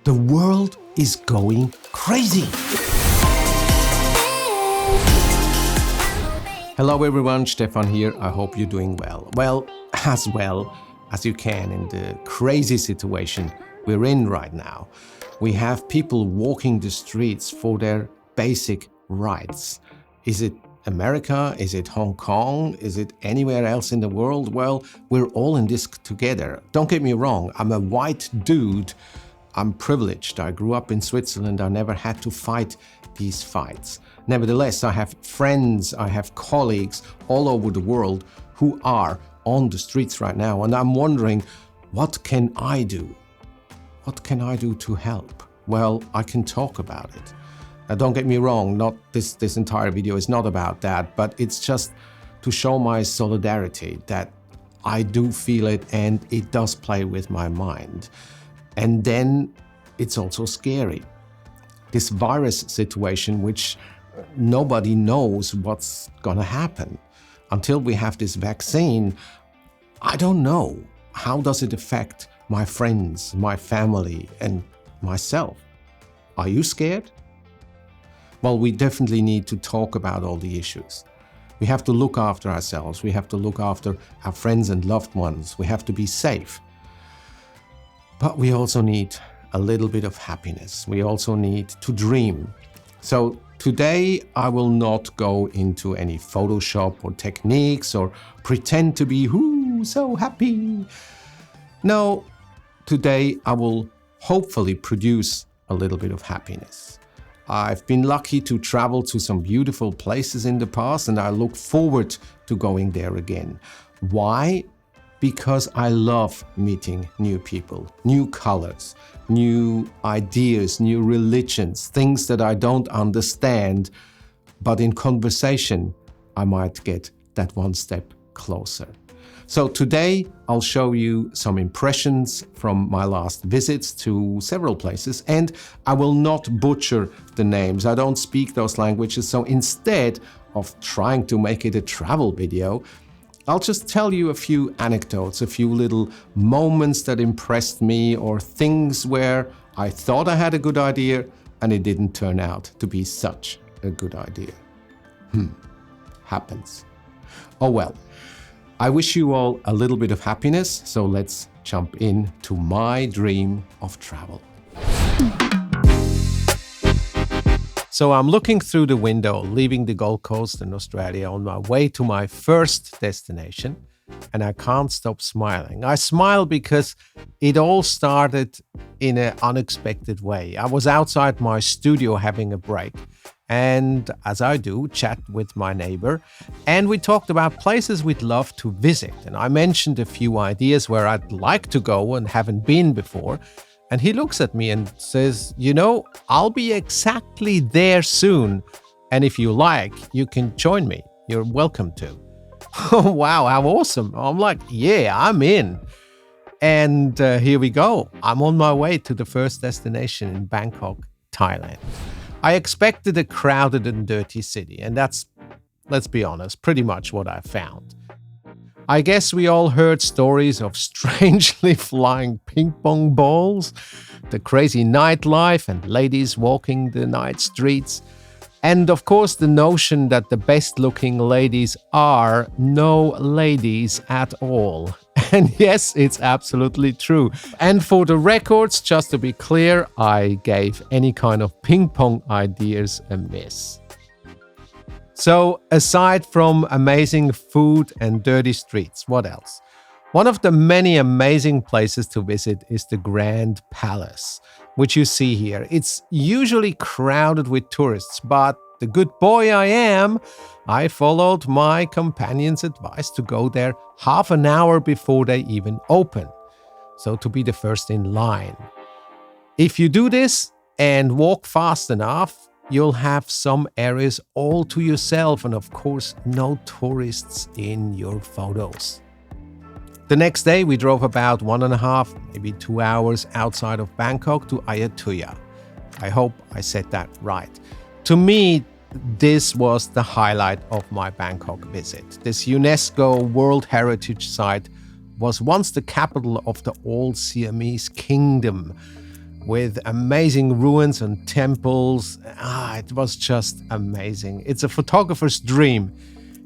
The world is going crazy. Hello everyone, Stefan here. I hope you're doing well. Well as you can in the crazy situation we're in right now. We have people walking the streets for their basic rights. Is it America? Is it Hong Kong? Is it anywhere else in the world? Well, we're all in this together. Don't get me wrong, I'm a white dude. I'm privileged. I grew up in Switzerland. I never had to fight these fights. Nevertheless, I have friends, I have colleagues all over the world who are on the streets right now. And I'm wondering, what can I do? What can I do to help? Well, I can talk about it. Now, don't get me wrong, not this entire video is not about that, but it's just to show my solidarity that I do feel it and it does play with my mind. And then it's also scary. This virus situation, which nobody knows what's gonna happen. Until we have this vaccine, I don't know. How does it affect my friends, my family, and myself? Are you scared? Well, we definitely need to talk about all the issues. We have to look after ourselves. We have to look after our friends and loved ones. We have to be safe. But we also need a little bit of happiness. We also need to dream. So today I will not go into any Photoshop or techniques or pretend to be so happy. No, today I will hopefully produce a little bit of happiness. I've been lucky to travel to some beautiful places in the past and I look forward to going there again. Why? Because I love meeting new people, new colors, new ideas, new religions, things that I don't understand, but in conversation, I might get that one step closer. So today, I'll show you some impressions from my last visits to several places, and I will not butcher the names. I don't speak those languages, so instead of trying to make it a travel video, I'll just tell you a few anecdotes, a few little moments that impressed me or things where I thought I had a good idea and it didn't turn out to be such a good idea. Happens. Oh well. I wish you all a little bit of happiness, so let's jump into my dream of travel. So I'm looking through the window, leaving the Gold Coast in Australia on my way to my first destination, and I can't stop smiling. I smile because it all started in an unexpected way. I was outside my studio having a break, and as I do, chat with my neighbor, and we talked about places we'd love to visit. And I mentioned a few ideas where I'd like to go and haven't been before. And he looks at me and says, I'll be exactly there soon. And if you like, you can join me. You're welcome to. Oh, wow, how awesome. I'm like, yeah, I'm in. And here we go. I'm on my way to the first destination in Bangkok, Thailand. I expected a crowded and dirty city, and that's, let's be honest, pretty much what I found. I guess we all heard stories of strangely flying ping pong balls, the crazy nightlife and ladies walking the night streets, and of course the notion that the best-looking ladies are no ladies at all. And yes, it's absolutely true. And for the records, just to be clear, I gave any kind of ping pong ideas a miss. So, aside from amazing food and dirty streets, what else? One of the many amazing places to visit is the Grand Palace, which you see here. It's usually crowded with tourists, but the good boy I am, I followed my companion's advice to go there half an hour before they even open, so to be the first in line. If you do this and walk fast enough, you'll have some areas all to yourself and of course no tourists in your photos. The next day we drove about 1.5, maybe 2 hours outside of Bangkok to Ayutthaya. I hope I said that right. To me, this was the highlight of my Bangkok visit. This UNESCO World Heritage Site was once the capital of the old Siamese kingdom. with amazing ruins and temples. It was just amazing. It's a photographer's dream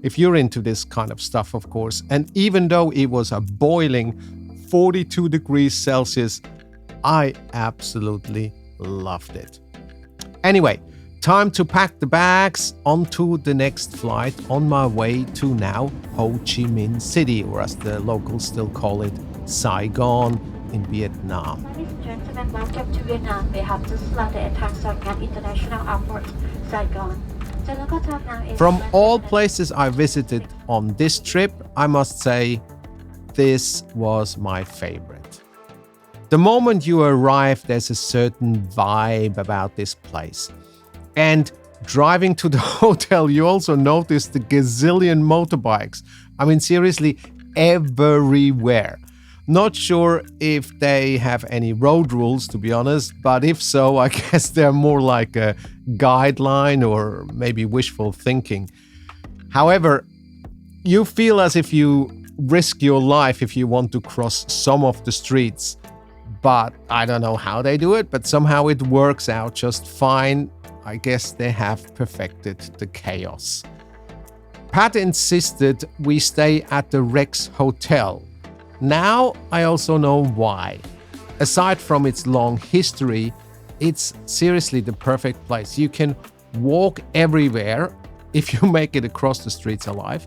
if you're into this kind of stuff, of course. And even though it was a boiling 42 degrees Celsius, I absolutely loved it. Anyway, time to pack the bags onto the next flight on my way to now Ho Chi Minh City, or as the locals still call it, Saigon in Vietnam. Ladies and gentlemen, welcome to Vietnam. We have just landed at Tan Son Nhat International Airport, Saigon. From all places I visited on this trip, I must say this was my favorite. The moment you arrive, there's a certain vibe about this place. And driving to the hotel, you also notice the gazillion motorbikes. I mean, seriously, everywhere. Not sure if they have any road rules, to be honest, but if so, I guess they're more like a guideline or maybe wishful thinking. However, you feel as if you risk your life if you want to cross some of the streets. But I don't know how they do it, but somehow it works out just fine. I guess they have perfected the chaos. Pat insisted we stay at the Rex Hotel. Now I also know why. Aside from its long history, it's seriously the perfect place. You can walk everywhere if you make it across the streets alive.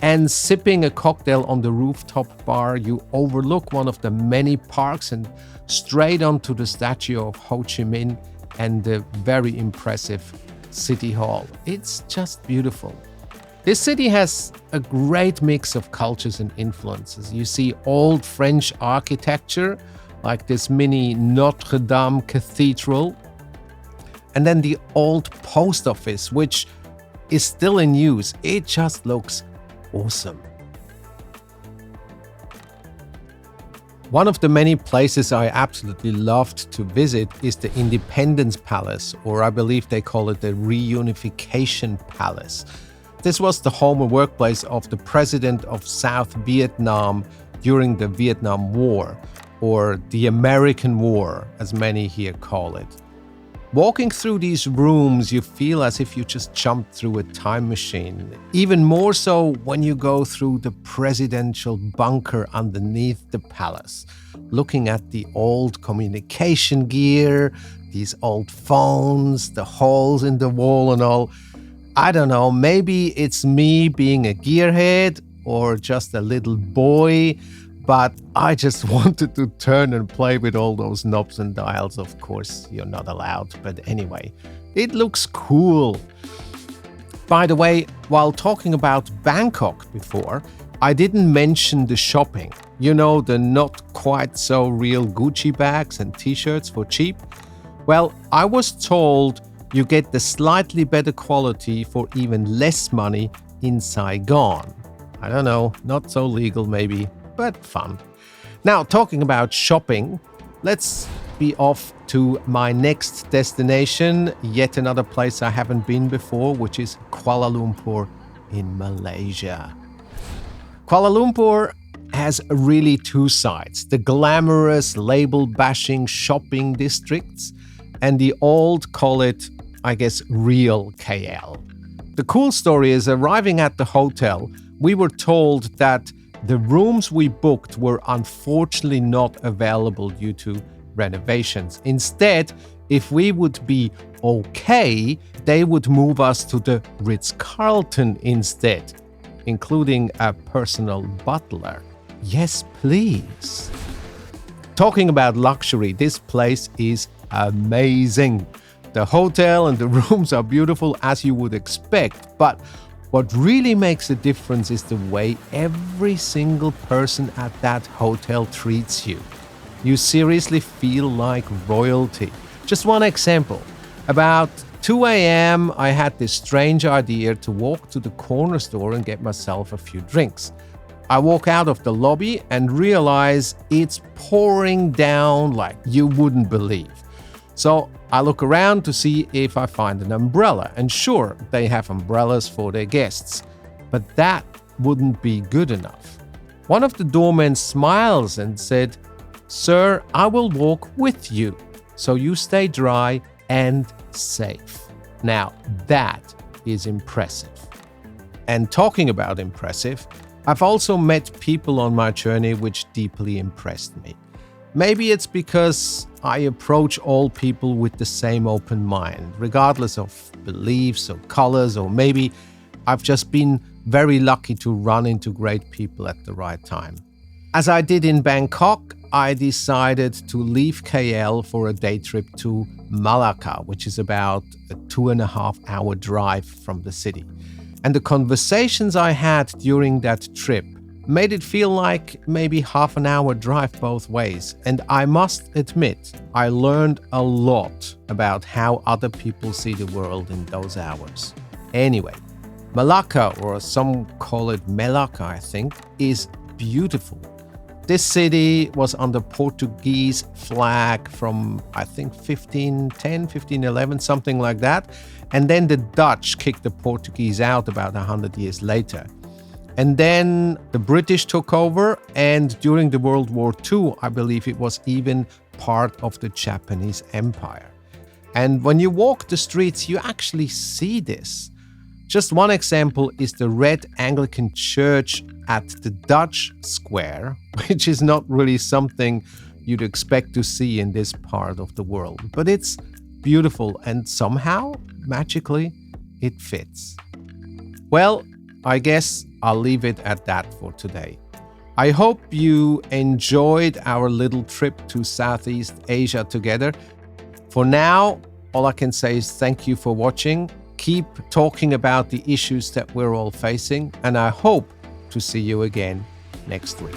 And sipping a cocktail on the rooftop bar, you overlook one of the many parks and straight onto the statue of Ho Chi Minh and the very impressive City Hall. It's just beautiful. This city has a great mix of cultures and influences. You see old French architecture, like this mini Notre Cathedral, and then the old post office, which is still in use. It just looks awesome. One of the many places I absolutely loved to visit is the Independence Palace, or I believe they call it the Reunification Palace. This was the home and workplace of the president of South Vietnam during the Vietnam War, or the American War, as many here call it. Walking through these rooms, you feel as if you just jumped through a time machine. Even more so when you go through the presidential bunker underneath the palace, looking at the old communication gear, these old phones, the holes in the wall and all. I don't know, maybe it's me being a gearhead or just a little boy, but I just wanted to turn and play with all those knobs and dials. Of course, you're not allowed, but anyway, it looks cool. By the way, while talking about Bangkok before, I didn't mention the shopping. You know, the not quite so real Gucci bags and t-shirts for cheap? Well, I was told you get the slightly better quality for even less money in Saigon. I don't know, not so legal maybe, but fun. Now, talking about shopping, let's be off to my next destination, yet another place I haven't been before, which is Kuala Lumpur in Malaysia. Kuala Lumpur has really two sides: the glamorous, label-bashing shopping districts and the old, call it, I guess, real KL. The cool story is, arriving at the hotel, we were told that the rooms we booked were unfortunately not available due to renovations. Instead, if we would be okay, they would move us to the Ritz-Carlton instead, including a personal butler. Yes, please. Talking about luxury, this place is amazing. The hotel and the rooms are beautiful as you would expect, but what really makes a difference is the way every single person at that hotel treats you. You seriously feel like royalty. Just one example. About 2 a.m., I had this strange idea to walk to the corner store and get myself a few drinks. I walk out of the lobby and realize it's pouring down like you wouldn't believe. So I look around to see if I find an umbrella, and sure, they have umbrellas for their guests, but that wouldn't be good enough. One of the doormen smiles and said, "Sir, I will walk with you." so you stay dry and safe. Now, that is impressive. And talking about impressive, I've also met people on my journey which deeply impressed me. Maybe it's because I approach all people with the same open mind, regardless of beliefs or colors, or maybe I've just been very lucky to run into great people at the right time. As I did in Bangkok, I decided to leave KL for a day trip to Malacca, which is about a 2.5-hour drive from the city. And the conversations I had during that trip made it feel like maybe half an hour drive both ways. And I must admit, I learned a lot about how other people see the world in those hours. Anyway, Malacca, or some call it Melaka, I think, is beautiful. This city was under Portuguese flag from, I think, 1510, 1511, something like that. And then the Dutch kicked the Portuguese out about 100 years later. And then the British took over, and during the World War II, I believe it was even part of the Japanese Empire. And when you walk the streets, you actually see this. Just one example is the red Anglican church at the Dutch Square, which is not really something you'd expect to see in this part of the world. But it's beautiful, and somehow, magically, it fits. Well, I guess I'll leave it at that for today. I hope you enjoyed our little trip to Southeast Asia together. For now, all I can say is thank you for watching. Keep talking about the issues that we're all facing, and I hope to see you again next week.